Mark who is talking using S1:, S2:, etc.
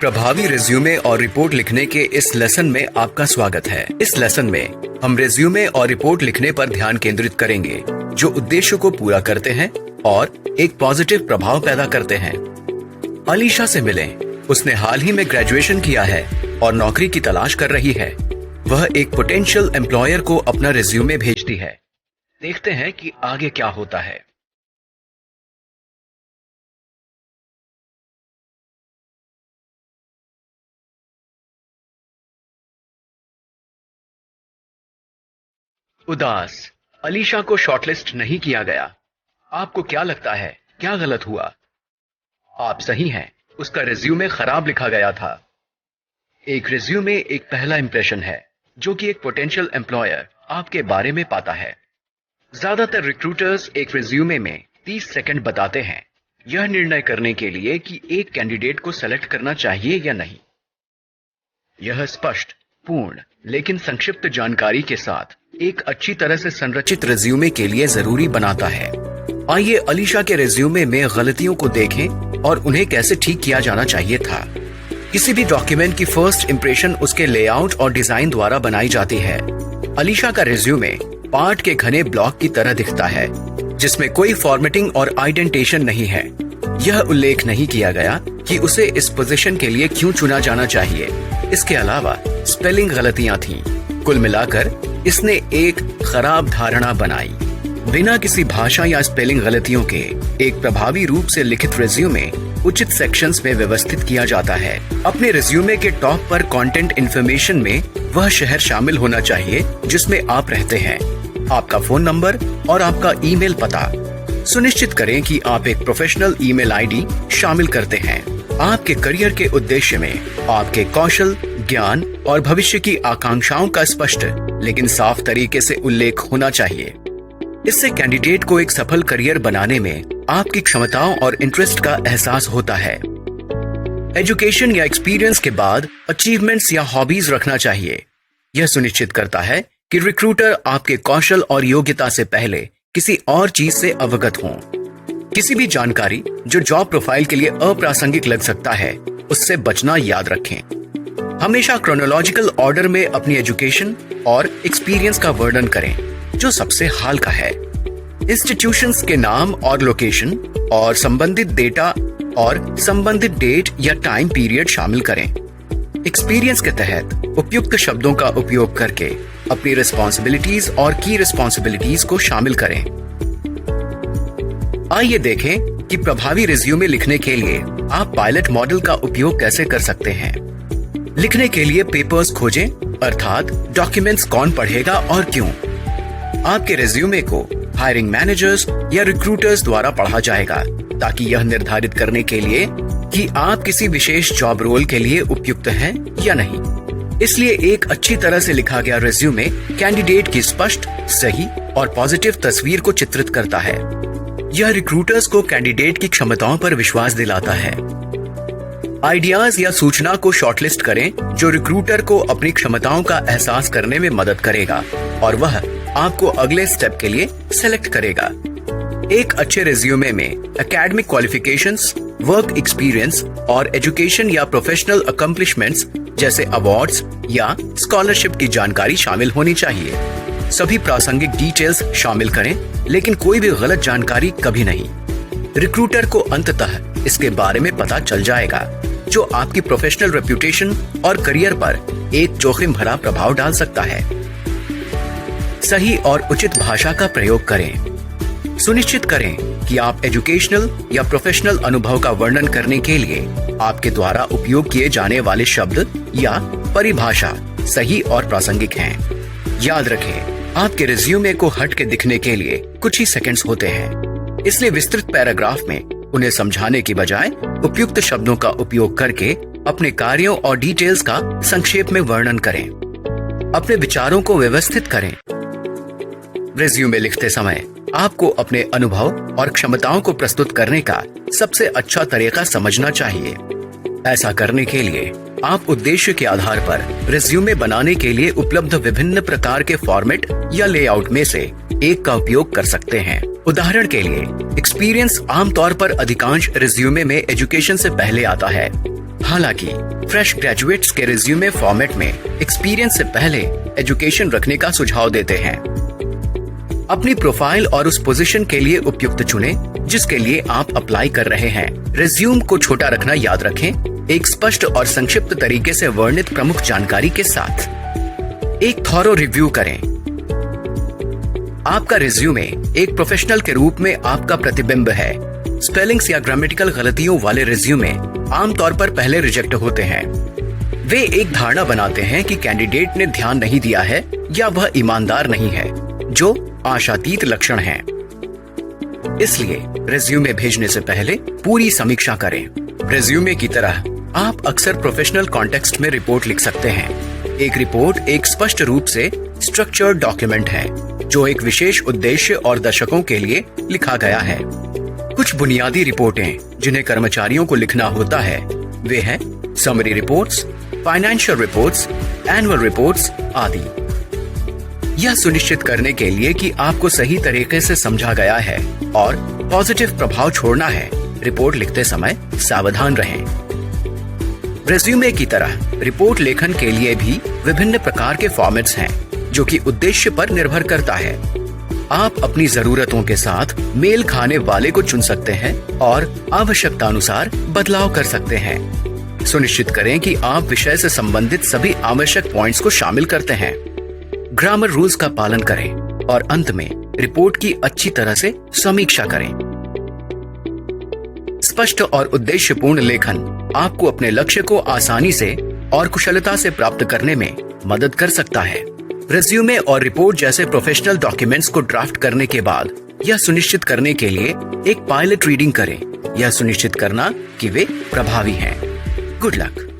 S1: प्रभावी रिज्यूमे और रिपोर्ट लिखने के इस लेसन में आपका स्वागत है। इस लेसन में हम रिज्यूमे और रिपोर्ट लिखने पर ध्यान केंद्रित करेंगे जो उद्देश्यों को पूरा करते हैं और एक पॉजिटिव प्रभाव पैदा करते हैं। अलीशा से मिलें। उसने हाल ही में ग्रेजुएशन किया है और नौकरी की तलाश कर रही है। वह एक पोटेंशियल एम्प्लॉयर को अपना रिज्यूमे भेजती है। देखते हैं कि आगे क्या होता है। उदास। अलीशा को शॉर्टलिस्ट नहीं किया गया। आपको क्या लगता है, क्या गलत हुआ? आप सही हैं, उसका रिज्यूमे खराब लिखा गया था। एक रिज्यूमे एक पहला इंप्रेशन है जो कि एक पोटेंशियल एम्प्लॉयर आपके बारे में पाता है। ज्यादातर रिक्रूटर्स एक रिज्यूमे में 30 सेकंड बताते हैं यह निर्णय करने के लिए कि एक कैंडिडेट को सेलेक्ट करना चाहिए या नहीं। यह स्पष्ट, पूर्ण लेकिन संक्षिप्त जानकारी के साथ एक अच्छी तरह से संरचित रिज्यूमे के लिए जरूरी बनाता है। आइए अलीशा के रिज्यूमे में गलतियों को देखें और उन्हें कैसे ठीक किया जाना चाहिए था। किसी भी डॉक्यूमेंट की फर्स्ट इंप्रेशन उसके लेआउट और डिजाइन द्वारा बनाई जाती है। अलीशा का रिज्यूमे पाठ के घने ब्लॉक की तरह दिखता है जिसमें कोई फॉर्मेटिंग और आइडेंटेशन नहीं है। यह उल्लेख नहीं किया गया कि उसे इस पोजीशन के लिए क्यों चुना जाना चाहिए। इसके अलावा स्पेलिंग गलतियां थीं। कुल मिलाकर इसने एक खराब धारणा बनाई। बिना किसी भाषा या स्पेलिंग गलतियों के एक प्रभावी रूप से लिखित रिज्यूमे उचित सेक्शंस में व्यवस्थित किया जाता है। अपने रिज्यूमे के टॉप पर कंटेंट इंफॉर्मेशन में वह शहर शामिल होना चाहिए जिसमें आप रहते हैं, आपका फोन नंबर और आपका ईमेल पता। सुनिश्चित करें कि आप एक प्रोफेशनल ईमेल आईडी शामिल करते हैं। आपके करियर के उद्देश्य में आपके कौशल, ज्ञान और भविष्य की आकांक्षाओं का स्पष्ट लेकिन साफ तरीके से उल्लेख होना चाहिए। इससे कैंडिडेट को एक सफल करियर बनाने में आपकी क्षमताओं और इंटरेस्ट का एहसास होता है। एजुकेशन या एक्सपीरियंस के बाद अचीवमेंट्स या हॉबीज रखना चाहिए। यह सुनिश्चित करता है कि रिक्रूटर आपके कौशल और योग्यता से पहले किसी और चीज से अवगत हों। किसी भी जानकारी जो जॉब प्रोफाइल के लिए अप्रासंगिक लग सकता है उससे बचना याद रखें। हमेशा क्रोनोलॉजिकल ऑर्डर में अपनी एजुकेशन और एक्सपीरियंस का वर्णन करें जो सबसे हाल का है। इंस्टीट्यूशंस के नाम और लोकेशन और संबंधित डेटा और संबंधित डेट या टाइम पीरियड शामिल करें। एक्सपीरियंस के तहत उपयुक्त शब्दों का उपयोग करके अपनी रिस्पॉन्सिबिलिटीज और की रिस्पॉन्सिबिलिटीज को शामिल करें। आइए देखें कि प्रभावी रिज्यूमे लिखने के लिए आप पायलट मॉडल का उपयोग कैसे कर सकते हैं। लिखने के लिए पेपर्स खोजें, अर्थात डॉक्यूमेंट्स कौन पढ़ेगा और क्यों। आपके रिज्यूमे को हायरिंग मैनेजर्स या रिक्रूटर्स द्वारा पढ़ा जाएगा ताकि यह निर्धारित करने के लिए कि आप किसी विशेष जॉब रोल के लिए उपयुक्त हैं या नहीं। इसलिए एक अच्छी तरह से लिखा गया रिज्यूमे कैंडिडेट की स्पष्ट, सही और पॉजिटिव तस्वीर को चित्रित करता है। यह रिक्रूटर्स को कैंडिडेट की क्षमताओं पर विश्वास दिलाता है। आइडियाज या सूचना को शॉर्टलिस्ट करें जो रिक्रूटर को अपनी क्षमताओं का एहसास करने में मदद करेगा और वह आपको अगले स्टेप के लिए सेलेक्ट करेगा। एक अच्छे रिज्यूमे में एकेडमिक क्वालिफिकेशंस, वर्क एक्सपीरियंस और एजुकेशन या प्रोफेशनल अकम्प्लिशमेंट्स जैसे अवार्ड्स या स्कॉलरशिप की जानकारी शामिल होनी चाहिए। सभी प्रासंगिक डिटेल्स शामिल करें लेकिन कोई भी गलत जानकारी कभी नहीं। रिक्रूटर को अंततः इसके बारे में पता चल जाएगा जो आपकी प्रोफेशनल रेप्यूटेशन और करियर पर एक जोखिम भरा प्रभाव डाल सकता है। सही और उचित भाषा का प्रयोग करें। सुनिश्चित करें कि आप एजुकेशनल या प्रोफेशनल अनुभव का वर्णन करने के लिए आपके द्वारा उपयोग किए जाने वाले शब्द या परिभाषा सही और प्रासंगिक हैं। याद रखें, आपके रिज्यूमे को हट के दिखने के लिए कुछ ही सेकंड्स होते हैं, इसलिए विस्तृत पैराग्राफ में उन्हें समझाने की बजाय उपयुक्त शब्दों का उपयोग करके अपने कार्यों और डिटेल्स का संक्षेप में वर्णन करें। अपने विचारों को व्यवस्थित करें। रिज्यूमे लिखते समय आपको अपने अनुभव और क्षमताओं को प्रस्तुत करने का सबसे अच्छा तरीका समझना चाहिए। ऐसा करने के लिए आप उद्देश्य के आधार पर रिज्यूमे बनाने के लिए उपलब्ध विभिन्न प्रकार के फॉर्मेट या लेआउट में से एक का उपयोग कर सकते हैं। उदाहरण के लिए, एक्सपीरियंस आमतौर पर अधिकांश रिज्यूमे में एजुकेशन से पहले आता है। हालांकि फ्रेश ग्रेजुएट्स के रिज्यूमे फॉर्मेट में एक्सपीरियंस से पहले एजुकेशन रखने का सुझाव देते हैं। अपनी प्रोफाइल और उस पोजीशन के लिए उपयुक्त चुने जिसके लिए आप अप्लाई कर रहे हैं। रिज्यूम को छोटा रखना याद रखें, एक स्पष्ट और संक्षिप्त तरीके से वर्णित प्रमुख जानकारी के साथ। एक थॉरो रिव्यू करें। आपका रिज्यूमे एक प्रोफेशनल के रूप में आपका प्रतिबिंब है। स्पेलिंग्स या ग्रामेटिकल गलतियों वाले रिज्यूमे आमतौर पर पहले रिजेक्ट होते हैं। वे एक धारणा बनाते हैं कि कैंडिडेट ने ध्यान नहीं दिया है या वह ईमानदार नहीं है, जो आशातीत लक्षण हैं। इसलिए रिज्यूमे भेजने से पहले पूरी समीक्षा करें। रिज्यूमे की तरह आप अक्सर प्रोफेशनल कॉन्टेक्स्ट में रिपोर्ट लिख सकते हैं। एक रिपोर्ट एक स्पष्ट रूप से स्ट्रक्चर्ड डॉक्यूमेंट है जो एक विशेष उद्देश्य और दर्शकों के लिए लिखा गया है। कुछ बुनियादी रिपोर्टें जिन्हें कर्मचारियों को लिखना होता है वे हैं summary reports, financial reports, annual reports आदि। यह सुनिश्चित करने के लिए कि आपको सही तरीके से समझा गया है और पॉजिटिव प्रभाव छोड़ना है, रिपोर्ट लिखते समय सावधान रहें। रेज्यूमे की तरह रिपोर्ट लेखन के लिए भी विभिन्न प्रकार के फॉर्मेट्स हैं जो कि उद्देश्य पर निर्भर करता है। आप अपनी जरूरतों के साथ मेल खाने वाले को चुन सकते हैं और आवश्यकता अनुसार बदलाव कर सकते हैं। सुनिश्चित करें कि आप विषय से संबंधित सभी आवश्यक पॉइंट्स को शामिल करते हैं। ग्रामर रूल्स का पालन करें और अंत में रिपोर्ट की अच्छी तरह से समीक्षा करें। स्पष्ट और उद्देश्यपूर्ण लेखन आपको अपने लक्ष्य को आसानी से और कुशलता से प्राप्त करने में मदद कर सकता है। रेज्यूमे और रिपोर्ट जैसे प्रोफेशनल डॉक्यूमेंट्स को ड्राफ्ट करने के बाद यह सुनिश्चित करने के लिए एक पायलट रीडिंग करें। यह सुनिश्चित करना कि वे प्रभावी हैं। Good luck.